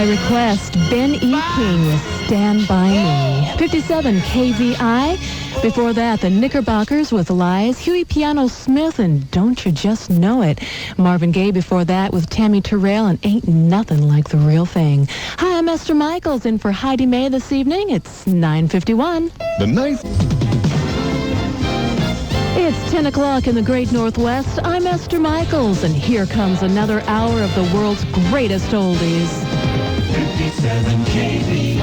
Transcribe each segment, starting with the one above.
By request, Ben E. King with Stand By Me. 57 KVI. Before that, the Knickerbockers with Lies. Huey Piano Smith and Don't You Just Know It. Marvin Gaye before that with Tammy Terrell and Ain't Nothing Like the Real Thing. Hi, I'm Esther Michaels, in for Heidi May this evening. It's 9:51. The ninth. It's 10 o'clock in the Great Northwest. I'm Esther Michaels, and here comes another hour of the world's greatest oldies. 57 KVI.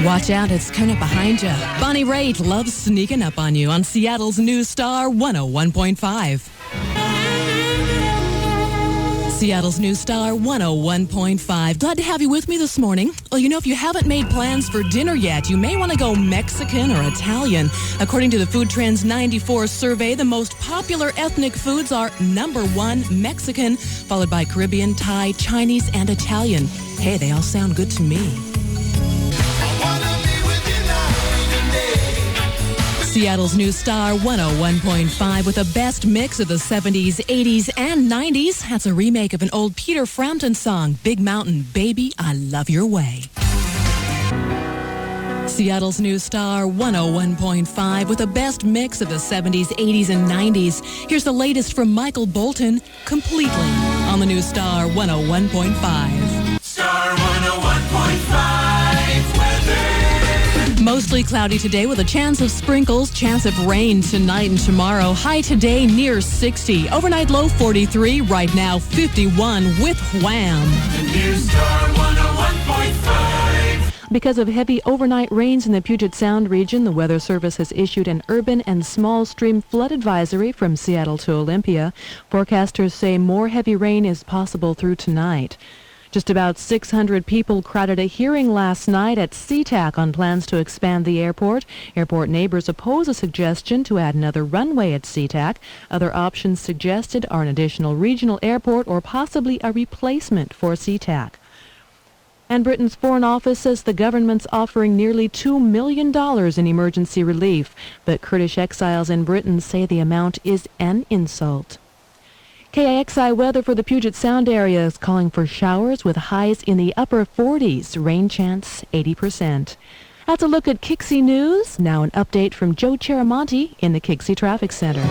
Watch out, it's coming up behind you. Bonnie Raitt loves sneaking up on you on Seattle's News Star 101.5. Seattle's News Star 101.5. Glad to have you with me this morning. Well, you know, if you haven't made plans for dinner yet, you may want to go Mexican or Italian. According to the Food Trends 94 survey, the most popular ethnic foods are number 1, Mexican, followed by Caribbean, Thai, Chinese, and Italian. Hey, they all sound good to me. Seattle's News Star 101.5 with the best mix of the 70s, 80s, and 90s. That's a remake of an old Peter Frampton song, Big Mountain, Baby, I Love Your Way. Seattle's News Star 101.5 with the best mix of the 70s, 80s, and 90s. Here's the latest from Michael Bolton, completely on the News Star 101.5. Star 101.5 weather. Mostly cloudy today with a chance of sprinkles, chance of rain tonight and tomorrow. High today near 60. Overnight low 43. Right now 51 with Wham. The News Star 101.5. Because of heavy overnight rains in the Puget Sound region, the Weather Service has issued an urban and small stream flood advisory from Seattle to Olympia. Forecasters say more heavy rain is possible through tonight. Just about 600 people crowded a hearing last night at SeaTac on plans to expand the airport. Airport neighbors oppose a suggestion to add another runway at SeaTac. Other options suggested are an additional regional airport or possibly a replacement for SeaTac. And Britain's Foreign Office says the government's offering nearly $2 million in emergency relief, but Kurdish exiles in Britain say the amount is an insult. KIXI weather for the Puget Sound area is calling for showers with highs in the upper 40s, rain chance 80%. That's a look at Kixie News. Now an update from Joe Cheramonte in the Kixie Traffic Center.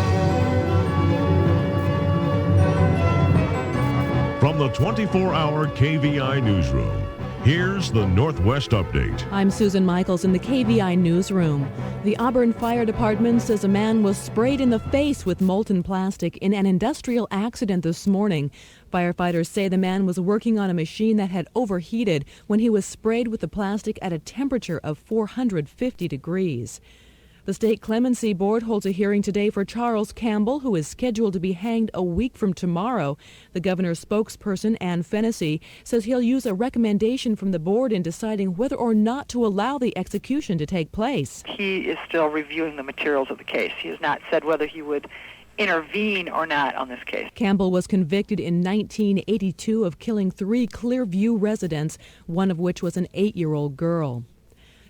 From the 24-hour KVI newsroom, here's the Northwest Update. I'm Susan Michaels in the KVI newsroom. The Auburn Fire Department says a man was sprayed in the face with molten plastic in an industrial accident this morning. Firefighters say the man was working on a machine that had overheated when he was sprayed with the plastic at a temperature of 450 degrees. The State Clemency Board holds a hearing today for Charles Campbell, who is scheduled to be hanged a week from tomorrow. The governor's spokesperson, Ann Fennessy, says he'll use a recommendation from the board in deciding whether or not to allow the execution to take place. He is still reviewing the materials of the case. He has not said whether he would intervene or not on this case. Campbell was convicted in 1982 of killing 3 Clearview residents, one of which was an 8-year-old girl.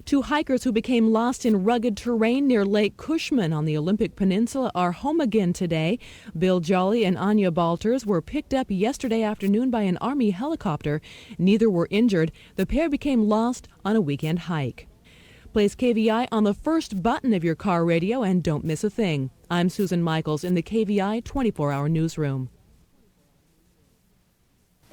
2 hikers who became lost in rugged terrain near Lake Cushman on the Olympic Peninsula are home again today. Bill Jolly and Anya Balters were picked up yesterday afternoon by an Army helicopter. Neither were injured. The pair became lost on a weekend hike. Place KVI on the first button of your car radio and don't miss a thing. I'm Susan Michaels in the KVI 24-hour newsroom.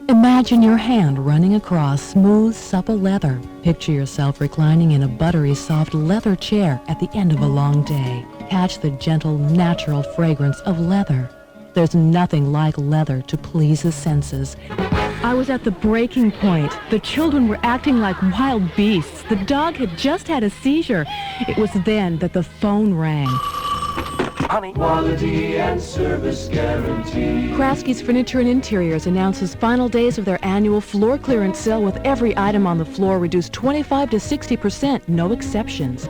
Imagine your hand running across smooth, supple leather. Picture yourself reclining in a buttery, soft leather chair at the end of a long day. Catch the gentle, natural fragrance of leather. There's nothing like leather to please the senses. I was at the breaking point. The children were acting like wild beasts. The dog had just had a seizure. It was then that the phone rang. Honey. Quality and service guarantee. Kraski's Furniture and Interiors announces final days of their annual floor clearance sale with every item on the floor reduced 25 to 60%, no exceptions.